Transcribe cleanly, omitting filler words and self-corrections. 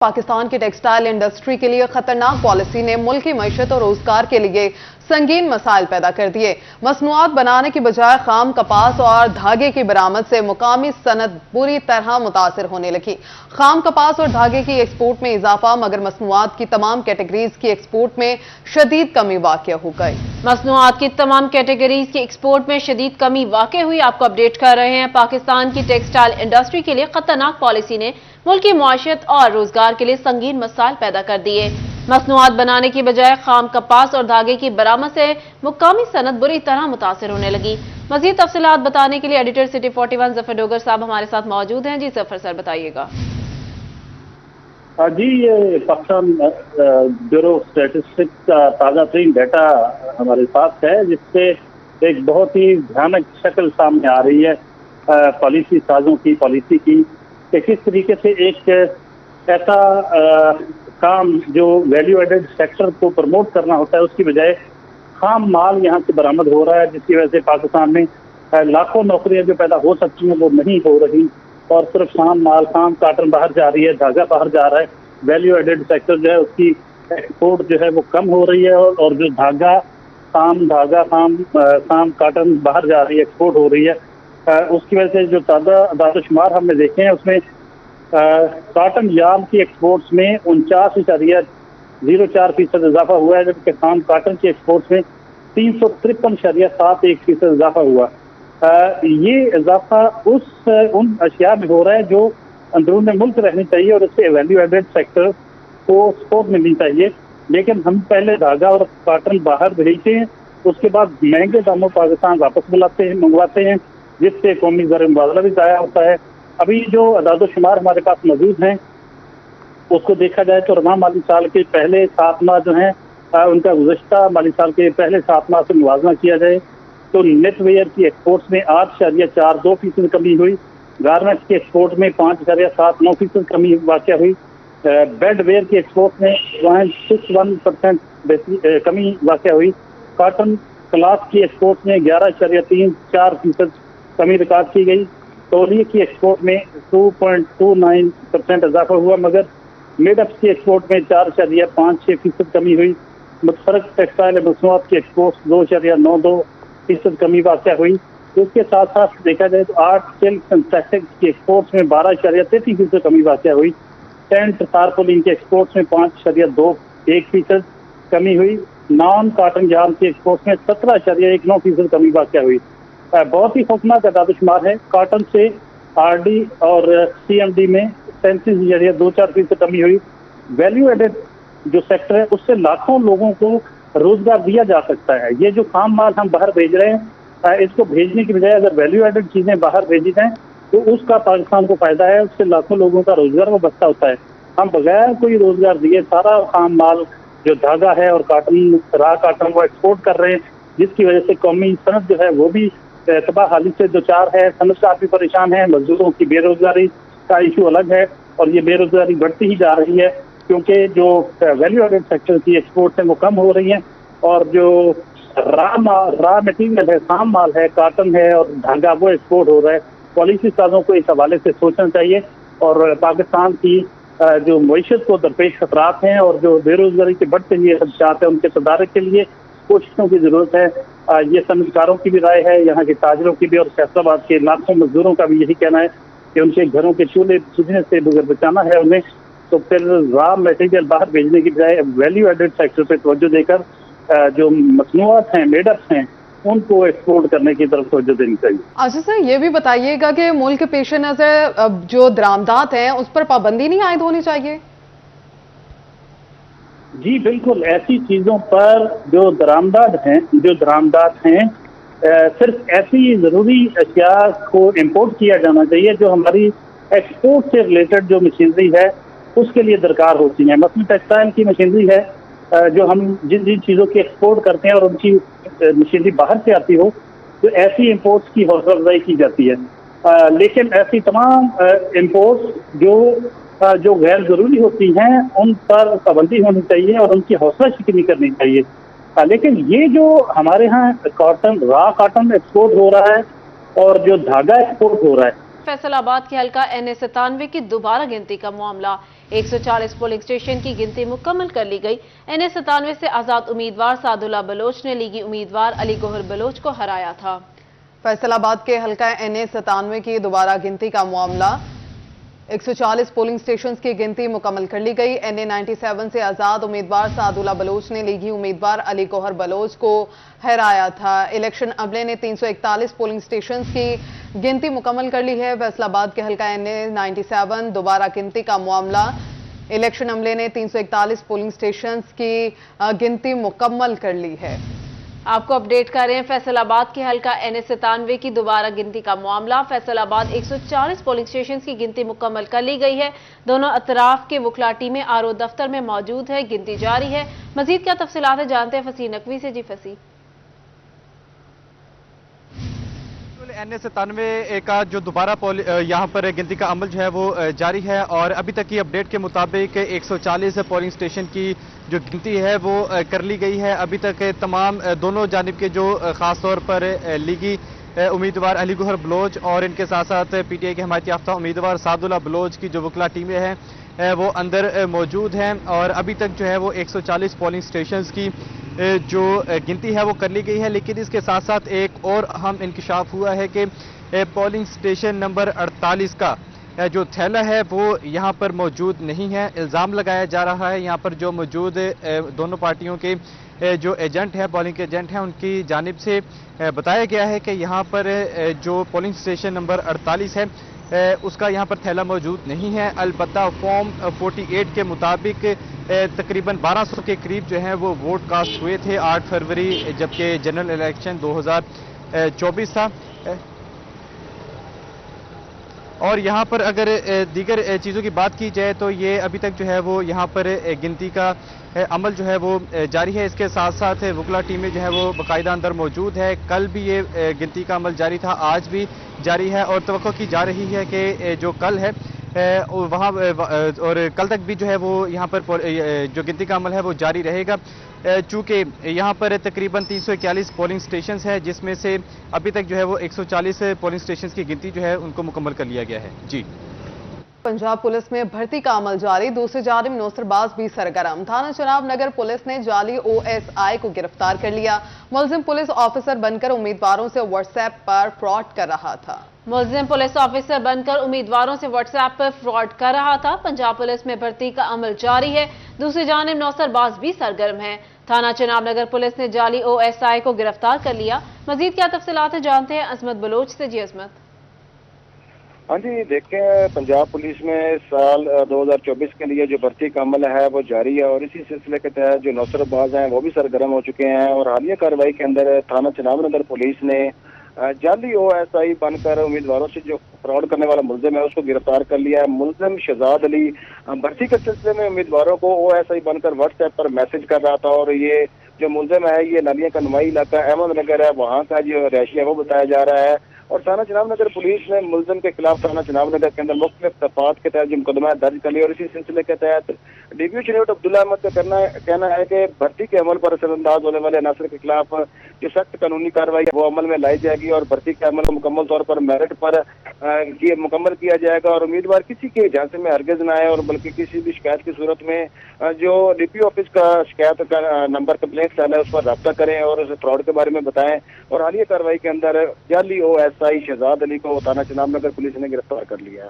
पाकिस्तान की textile industry के लिए खतरनाक पॉलिसी ने मुल्क की मईशत और रोजगार के लिए संगीन मसाइल पैदा कर दिए। मसनूआत बनाने की बजाय खाम कपास और धागे की बरामद से मुकामी सनत बुरी तरह मुतासिर होने लगी। खाम कपास और धागे की एक्सपोर्ट में इजाफा मगर मसनूआत की तमाम कैटेगरीज की एक्सपोर्ट में शदीद कमी वाक़या हो गई। मसनूआत की तमाम कैटेगरीज की एक्सपोर्ट में शदीद कमी वाक़या हुई। आपको अपडेट कर रहे हैं। पाकिस्तान की टेक्सटाइल इंडस्ट्री के लिए खतरनाक पॉलिसी ने मुल्क की मुआशरत और रोजगार के लिए संगीन मसाइल पैदा कर दिए। मसनूआत बनाने की बजाय खाम कपास और धागे की बरामद से मुकामी सनत बुरी तरह मुतासिर होने लगी। मजीद तफसीलात बताने के लिए एडिटर सिटी 41 जफर डोगर साहब हमारे साथ मौजूद हैं। जी जफर सर, बताइएगा। जी, ये पाकिस्तान ब्यूरो स्टैटिस्टिक्स का ताज़ा तरीन डाटा हमारे पास है, जिससे एक बहुत ही भयानक शक्ल सामने आ रही है पॉलिसी साजों की पॉलिसी की, कि किस तरीके से एक ऐसा काम जो वैल्यू एडेड सेक्टर को प्रमोट करना होता है उसकी बजाय खाम माल यहाँ से बरामद हो रहा है, जिसकी वजह से पाकिस्तान में लाखों नौकरियां जो पैदा हो सकती हैं वो नहीं हो रही और सिर्फ खाम माल, खाम काटन बाहर जा रही है, धागा बाहर जा रहा है। वैल्यू एडेड सेक्टर जो है उसकी एक्सपोर्ट जो है वो कम हो रही है और जो खाम काटन बाहर जा रही है, एक्सपोर्ट हो रही है। उसकी वजह से जो ताज़ा दादोशुमार हमने देखे हैं उसमें काटन यार्न की एक्सपोर्ट्स में 49.04% इजाफा हुआ है, जबकि खाम काटन की एक्सपोर्ट्स में 353.71% इजाफा हुआ। ये इजाफा उन अशिया में हो रहा है जो अंदरून मुल्क रहनी चाहिए और इससे वैल्यू एडेड सेक्टर को सपोर्ट मिलनी चाहिए, लेकिन हम पहले धागा और काटन बाहर भेजते हैं, उसके बाद महंगे दामों पाकिस्तान वापस मंगवाते हैं, जिससे कौमी ज़र मुबादला भी ज़ाया होता है। अभी जो अदादोशुमार हमारे पास मौजूद हैं उसको देखा जाए तो रवां माली साल के पहले 7 माह जो हैं उनका गुज़श्ता माली साल के पहले 7 माह से मुवाजना किया जाए तो नेट वेयर की एक्सपोर्ट्स में 8.42% कमी हुई, गारमेंट्स की एक्सपोर्ट में 5.79% कमी वाक़या हुई, बेड वेयर की एक्सपोर्ट में 1.61% कमी वाक़या हुई, कॉटन क्लॉथ की एक्सपोर्ट में 11.34% कमी रिकॉर्ड की गई, तौलिए की एक्सपोर्ट में 2.29% इजाफा हुआ, मगर मेडअप्स की एक्सपोर्ट में 4.56% कमी हुई। मुतफरक टेक्सटाइल मसनूआत की एक्सपोर्ट 2.92% कमी वाक़या हुई। इसके साथ साथ देखा जाए तो आर्ट सिल्क एंड सेक्स की एक्सपोर्ट्स में 12.33% कमी वाक़या हुई, टेंट टारपोलिन की एक्सपोर्ट्स में 5.21% कमी हुई, नॉन काटन यार्न की एक्सपोर्ट्स में 17.19% कमी वाक़या हुई। बहुत ही खौफनाक दादोशुमार है। कॉटन से आरडी और सीएमडी में 37.24% कमी हुई। वैल्यू एडेड जो सेक्टर है उससे लाखों लोगों को रोजगार दिया जा सकता है। ये जो खाम माल हम बाहर भेज रहे हैं, इसको भेजने की बजाय अगर वैल्यू एडेड चीजें बाहर भेजी जाएं तो उसका पाकिस्तान को फायदा है, उससे लाखों लोगों का रोजगार वो बचता होता है। हम बगैर कोई रोजगार दिए सारा खाम माल जो धागा है और काटन, रा काटन वो एक्सपोर्ट कर रहे हैं, जिसकी वजह से कौमी सनत जो है वो भी तबाह हाली से दो चार है, सनतकार भी परेशान है, मजदूरों की बेरोजगारी का इशू अलग है और ये बेरोजगारी बढ़ती ही जा रही है क्योंकि जो वैल्यू एडेड सेक्टर की एक्सपोर्ट है वो कम हो रही हैं और जो रा मटीरियल है, खाम माल है, काटन है और धागा वो एक्सपोर्ट हो रहा है। पॉलिसी साजों को इस हवाले से सोचना चाहिए और पाकिस्तान की जो मईशत को दरपेश खतरात हैं और जो बेरोजगारी के बढ़ते हुए खदशात हैं उनके तदारक के लिए कोशिशों की जरूरत है। ये सनतकारों की भी राय है, यहाँ के ताजरों की भी और फैसलाबाद के लाखों मजदूरों का भी यही कहना है कि उनके घरों के चूल्हे बुझने से बचाना है उन्हें, तो फिर रॉ मटेरियल बाहर भेजने की बजाय वैल्यू एडेड सेक्टर पर तवज्जो देकर जो मसनूआत हैं, मेडअप्स हैं, उनको एक्सपोर्ट करने की तरफ तवज्जो देनी चाहिए। अच्छा सर, ये भी बताइएगा कि मुल्क के पेश नज़र जो दरामदात हैं उस पर पाबंदी नहीं आयद होनी चाहिए? जी बिल्कुल, ऐसी चीज़ों पर जो दरामदात हैं सिर्फ ऐसी ज़रूरी अशिया को इम्पोर्ट किया जाना चाहिए जो हमारी एक्सपोर्ट से रिलेटेड जो मशीनरी है उसके लिए दरकार होती है। मसलन टेक्सटाइल की मशीनरी है जो हम जिन चीज़ों की एक्सपोर्ट करते हैं और उनकी मशीनरी बाहर से आती हो तो ऐसी इम्पोर्ट्स की हौसला अफजाई की जाती है, लेकिन ऐसी तमाम इम्पोर्ट्स जो गैर ज़रूरी होती हैं उन पर पाबंदी होनी चाहिए और उनकी हौसला शिकनी करनी चाहिए। लेकिन ये जो हमारे यहाँ रा काटन एक्सपोर्ट हो रहा है और जो धागा एक्सपोर्ट हो रहा है, फैसलाबाद के हल्का NA 97 की दोबारा गिनती का मामला 140 पोलिंग स्टेशन की गिनती मुकम्मल कर ली गई। NA97 से आजाद उम्मीदवार सादुल्ला बलोच ने लीगी उम्मीदवार अली गौहर बलोच को हराया था। फैसलाबाद के हल्का NA97 की दोबारा गिनती का मामला, 140 पोलिंग स्टेशन की गिनती मुकम्मल कर ली गई। NA97 से आजाद उम्मीदवार सादुल्ला बलोच ने लीगी उम्मीदवार अली गौहर बलोच को हराया था। इलेक्शन अमले ने 341 पोलिंग स्टेशन की गिनती मुकम्मल कर ली है। फैसलाबाद के हल्का NA97 दोबारा गिनती का मामला, इलेक्शन अमले ने 341 पोलिंग स्टेशन की गिनती मुकम्मल कर ली है। आपको अपडेट कर रहे हैं फैसलाबाद के हल्का NA97 की दोबारा गिनती का मामला। फैसलाबाद 140 पोलिंग स्टेशन की गिनती मुकम्मल कर ली गई है। दोनों अतराफ के वकला टीमें RO दफ्तर में मौजूद है, गिनती जारी है। मजीद क्या तफसीलात है जानते हैं फसी नकवी से। जी फसी। NA97 का जो दोबारा यहाँ पर गिनती का अमल जो है वो जारी है और अभी तक की अपडेट के मुताबिक 140 पोलिंग स्टेशन की जो गिनती है वो कर ली गई है। अभी तक तमाम दोनों जानिब के जो खास तौर पर लीगी उम्मीदवार अली गौहर बलोच और इनके साथ साथ PTI के हमायत याफ्ता उम्मीदवार सादुल्ला बलोच की जो वकला टीमें हैं वो अंदर मौजूद हैं और अभी तक जो है वो 140 पोलिंग स्टेशन की जो गिनती है वो कर ली गई है। लेकिन इसके साथ साथ एक और अहम इंकशाफ हुआ है कि पोलिंग स्टेशन नंबर 48 का जो थैला है वो यहाँ पर मौजूद नहीं है। इल्ज़ाम लगाया जा रहा है यहाँ पर जो मौजूद दोनों पार्टियों के जो एजेंट हैं, पोलिंग के एजेंट हैं, उनकी जानिब से बताया गया है कि यहाँ पर जो पोलिंग स्टेशन नंबर 48 है उसका यहाँ पर थैला मौजूद नहीं है। अलबत्ता फॉर्म 48 के मुताबिक तकरीबन 1200 के करीब जो है वो वोट कास्ट हुए थे 8 फरवरी, जबकि जनरल इलेक्शन 2024 था। और यहाँ पर अगर दीगर चीज़ों की बात की जाए तो ये अभी तक जो है वो यहाँ पर गिनती का अमल जो है वो जारी है। इसके साथ साथ वकला टीमें जो है वो बाकायदा अंदर मौजूद है। कल भी ये गिनती का अमल जारी था, आज भी जारी है और तवक्को की जा रही है कि जो कल है वहाँ और कल तक भी जो है वो यहाँ पर जो गिनती का अमल है वो जारी रहेगा। चूँकि यहाँ पर तकरीबन 341 पोलिंग स्टेशन है जिसमें से अभी तक जो है वो 140 पोलिंग स्टेशन की गिनती जो है उनको मुकम्मल कर लिया गया है। जी। पंजाब पुलिस में भर्ती का अमल जारी, दूसरी जानिब नौसरबाज भी सरगर्म। थाना चनाब नगर पुलिस ने जाली OSI को गिरफ्तार कर लिया। मुलजिम पुलिस ऑफिसर बनकर उम्मीदवारों से व्हाट्सएप पर फ्रॉड कर रहा था। मुलजिम पुलिस ऑफिसर बनकर उम्मीदवारों से व्हाट्सएप पर फ्रॉड कर रहा था। पंजाब पुलिस में भर्ती का अमल जारी है, दूसरी जानिब नौसरबाज भी सरगर्म है। थाना चनाब नगर पुलिस ने जाली OSI को गिरफ्तार कर लिया। मजीद क्या तफसीलात है जानते हैं अजमत बलोच से। जी अजमत। हाँ जी, देखें पंजाब पुलिस में साल 2024 के लिए जो भर्ती का अमल है वो जारी है और इसी सिलसिले के तहत जो नौसरबाज हैं वो भी सरगर्म हो चुके हैं और हालिया कार्रवाई के अंदर थाना चनाब नगर पुलिस ने जाली OSI बनकर उम्मीदवारों से जो फ्रॉड करने वाला मुलजिम है उसको गिरफ्तार कर लिया है। मुलजिम शहजाद अली भर्ती के सिलसिले में उम्मीदवारों को OSI बनकर व्हाट्सएप पर मैसेज कर रहा था और ये जो मुलजिम है ये नालिया का नुमाई इलाका अहमद नगर है, वहाँ का जो रैशी है वो बताया जा रहा है। और थाना चनाब नगर पुलिस ने मुलजिम के खिलाफ थाना चनाब नगर के अंदर मुख्तलिफ तफात के तहत जो मुकदमा दर्ज कर लिया और इसी सिलसिले के तहत DPO शरीफ अब्दुल्ला अहमद का कहना है कि भर्ती के अमल पर असरअंदाज होने वाले अनासर के खिलाफ जो सख्त कानूनी कार्रवाई है वो अमल में लाई जाएगी और भर्ती के अमल को मुकम्मल तौर पर मेरिट पर मुकम्मल किया जाएगा और उम्मीदवार किसी के झांसे में हरगिज न आए और बल्कि किसी भी शिकायत की सूरत में जो DPO ऑफिस का शिकायत का नंबर कंप्लेंट सेल है उस पर रब्ता करें और उसे फ्रॉड के बारे में बताएं। और हालिया कार्रवाई के अंदर जाली OSI शहजाद अली को थाना चनाब नगर पुलिस ने गिरफ्तार कर लिया है।